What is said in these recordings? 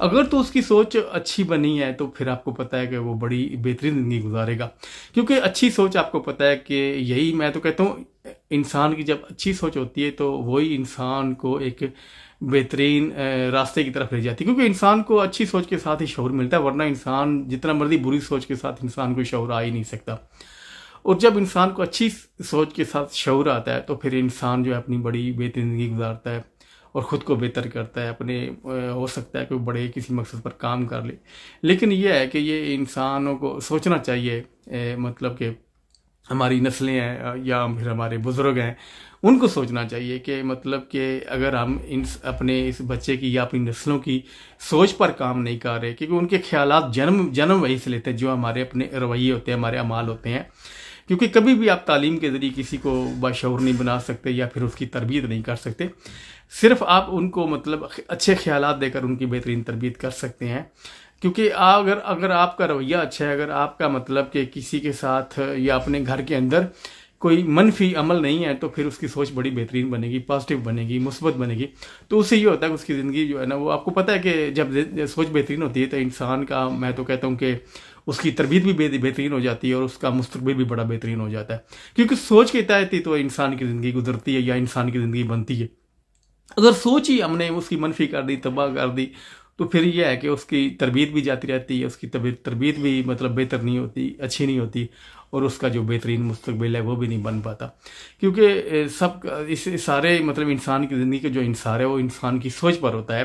اگر تو اس کی سوچ اچھی بنی ہے تو پھر آپ کو پتہ ہے کہ وہ بڑی بہترین زندگی گزارے گا، کیونکہ اچھی سوچ آپ کو پتہ ہے کہ یہی میں تو کہتا ہوں انسان کی جب اچھی سوچ ہوتی ہے تو وہی انسان کو ایک بہترین راستے کی طرف لے جاتی ہے، کیونکہ انسان کو اچھی سوچ کے ساتھ ہی شعور ملتا ہے، ورنہ انسان جتنا مرضی بری سوچ کے ساتھ انسان کو شعور آ ہی نہیں سکتا۔ اور جب انسان کو اچھی سوچ کے ساتھ شعور آتا ہے تو پھر انسان جو ہے اپنی بڑی بہترین زندگی گزارتا ہے اور خود کو بہتر کرتا ہے، اپنے ہو سکتا ہے کہ بڑے کسی مقصد پر کام کر لے۔ لیکن یہ ہے کہ یہ انسانوں کو سوچنا چاہیے، مطلب کہ ہماری نسلیں ہیں یا پھر ہمارے بزرگ ہیں، ان کو سوچنا چاہیے کہ مطلب کہ اگر ہم اپنے اس بچے کی یا اپنی نسلوں کی سوچ پر کام نہیں کر رہے، کیونکہ ان کے خیالات جنم وہی سے لیتے ہیں جو ہمارے اپنے رویے ہوتے ہیں، ہمارے اعمال ہوتے ہیں، کیونکہ کبھی بھی آپ تعلیم کے ذریعے کسی کو باشعور نہیں بنا سکتے یا پھر اس کی تربیت نہیں کر سکتے، صرف آپ ان کو مطلب اچھے خیالات دے کر ان کی بہترین تربیت کر سکتے ہیں۔ کیونکہ اگر آپ کا رویہ اچھا ہے، اگر آپ کا مطلب کہ کسی کے ساتھ یا اپنے گھر کے اندر کوئی منفی عمل نہیں ہے تو پھر اس کی سوچ بڑی بہترین بنے گی، پازیٹیو بنے گی، مثبت بنے گی، تو اس سے یہ ہوتا ہے کہ اس کی زندگی جو ہے نا، وہ آپ کو پتہ ہے کہ جب سوچ بہترین ہوتی ہے تو انسان کا، میں تو کہتا ہوں کہ اس کی تربیت بھی بہترین ہو جاتی ہے اور اس کا مستقبل بھی بڑا بہترین ہو جاتا ہے، کیونکہ سوچ کے تحت ہی تو انسان کی زندگی گزرتی ہے یا انسان کی زندگی بنتی ہے۔ اگر سوچ ہی ہم نے اس کی منفی کر دی، تباہ کر دی، تو پھر یہ ہے کہ اس کی تربیت بھی جاتی رہتی ہے، اس کی تربیت بھی مطلب بہتر نہیں ہوتی، اچھی نہیں ہوتی، اور اس کا جو بہترین مستقبل ہے وہ بھی نہیں بن پاتا، کیونکہ اس سارے مطلب انسان کی زندگی کا جو انحصار ہے وہ انسان کی سوچ پر ہوتا ہے،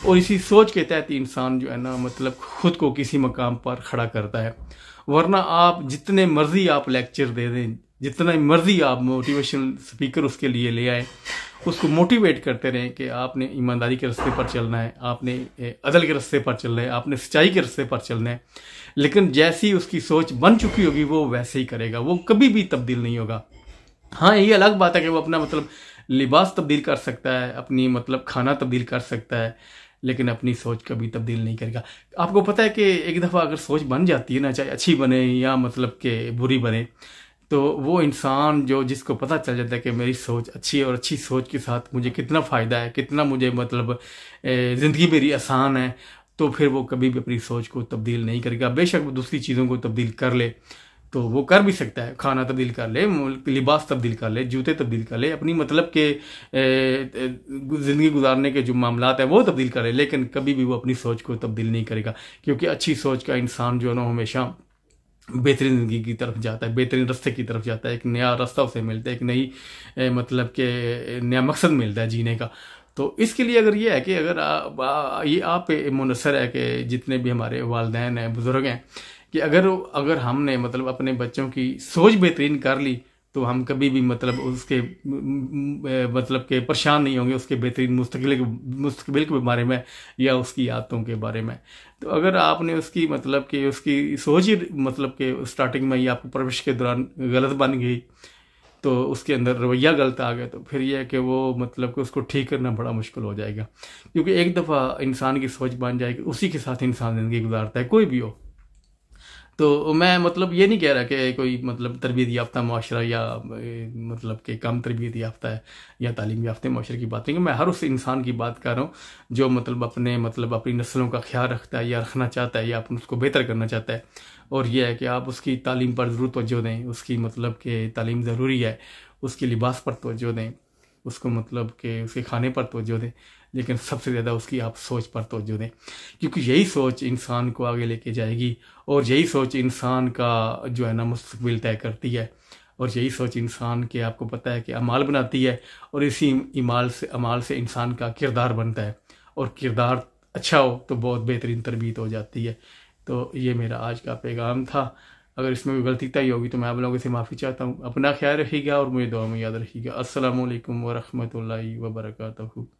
اور اسی سوچ کے تحت انسان جو ہے نا مطلب خود کو کسی مقام پر کھڑا کرتا ہے۔ ورنہ آپ جتنے مرضی آپ لیکچر دے دیں، جتنا مرضی آپ موٹیویشنل سپیکر اس کے لیے لے آئیں، اس کو موٹیویٹ کرتے رہیں کہ آپ نے ایمانداری کے راستے پر چلنا ہے، آپ نے عدل کے راستے پر چلنا ہے، آپ نے سچائی کے راستے پر چلنا ہے، لیکن جیسی اس کی سوچ بن چکی ہوگی وہ ویسے ہی کرے گا، وہ کبھی بھی تبدیل نہیں ہوگا۔ ہاں یہ الگ بات ہے کہ وہ اپنا مطلب لباس تبدیل کر سکتا ہے، اپنی مطلب کھانا تبدیل کر سکتا ہے، لیکن اپنی سوچ کبھی تبدیل نہیں کرے گا۔ آپ کو پتہ ہے کہ ایک دفعہ اگر سوچ بن جاتی ہے نا، چاہے اچھی بنے یا مطلب کہ بری بنے، تو وہ انسان جس کو پتہ چل جاتا ہے کہ میری سوچ اچھی ہے اور اچھی سوچ کے ساتھ مجھے کتنا فائدہ ہے، کتنا مجھے مطلب زندگی میری آسان ہے، تو پھر وہ کبھی بھی اپنی سوچ کو تبدیل نہیں کرے گا۔ بے شک وہ دوسری چیزوں کو تبدیل کر لے تو وہ کر بھی سکتا ہے، کھانا تبدیل کر لے، لباس تبدیل کر لے، جوتے تبدیل کر لے، اپنی مطلب کہ زندگی گزارنے کے جو معاملات ہیں وہ تبدیل کر لے، لیکن کبھی بھی وہ اپنی سوچ کو تبدیل نہیں کرے گا، کیونکہ اچھی سوچ کا انسان جو ہے نا ہمیشہ بہترین زندگی کی طرف جاتا ہے، بہترین راستے کی طرف جاتا ہے، ایک نیا راستہ اسے ملتا ہے، ایک نئی مطلب کہ نیا مقصد ملتا ہے جینے کا۔ تو اس کے لیے اگر یہ ہے کہ اگر یہ آپ پہ منحصر ہے کہ جتنے بھی ہمارے والدین ہیں، بزرگ ہیں، کہ اگر ہم نے مطلب اپنے بچوں کی سوچ بہترین کر لی تو ہم کبھی بھی مطلب اس کے مطلب کہ پریشان نہیں ہوں گے اس کے بہترین مستقبل کے بارے میں یا اس کی عادتوں کے بارے میں۔ تو اگر آپ نے اس کی مطلب کہ اس کی سوچ ہی مطلب کہ اسٹارٹنگ میں ہی آپ کو پرورش کے دوران غلط بن گئی، تو اس کے اندر رویہ غلط آ گیا، تو پھر یہ ہے کہ وہ مطلب کہ اس کو ٹھیک کرنا بڑا مشکل ہو جائے گا، کیونکہ ایک دفعہ انسان کی سوچ بن جائے گی، اسی کے ساتھ انسان زندگی گزارتا ہے، کوئی بھی ہو۔ تو میں مطلب یہ نہیں کہہ رہا کہ کوئی مطلب تربیت یافتہ معاشرہ یا مطلب کہ کم تربیت یافتہ ہے یا تعلیم یافتہ معاشرے کی بات نہیں، کہ میں ہر اس انسان کی بات کر رہا ہوں جو مطلب اپنی نسلوں کا خیال رکھتا ہے یا رکھنا چاہتا ہے یا اس کو بہتر کرنا چاہتا ہے، اور یہ ہے کہ آپ اس کی تعلیم پر ضرور توجہ دیں، اس کی مطلب کہ تعلیم ضروری ہے، اس کے لباس پر توجہ دیں، اس کو مطلب کہ اس کے کھانے پر توجہ دیں، لیکن سب سے زیادہ اس کی آپ سوچ پر توجہ دیں، کیونکہ یہی سوچ انسان کو آگے لے کے جائے گی، اور یہی سوچ انسان کا جو ہے نا مستقبل طے کرتی ہے، اور یہی سوچ انسان کے آپ کو پتہ ہے کہ اعمال بناتی ہے، اور اسی اعمال سے انسان کا کردار بنتا ہے، اور کردار اچھا ہو تو بہت بہترین تربیت ہو جاتی ہے۔ تو یہ میرا آج کا پیغام تھا، اگر اس میں کوئی غلطی تھی ہوگی تو میں آپ لوگوں سے معافی چاہتا ہوں۔ اپنا خیال رکھیے گا اور مجھے دعا میں یاد رکھیے گا۔ السلام علیکم ورحمۃ اللہ وبرکاتہ۔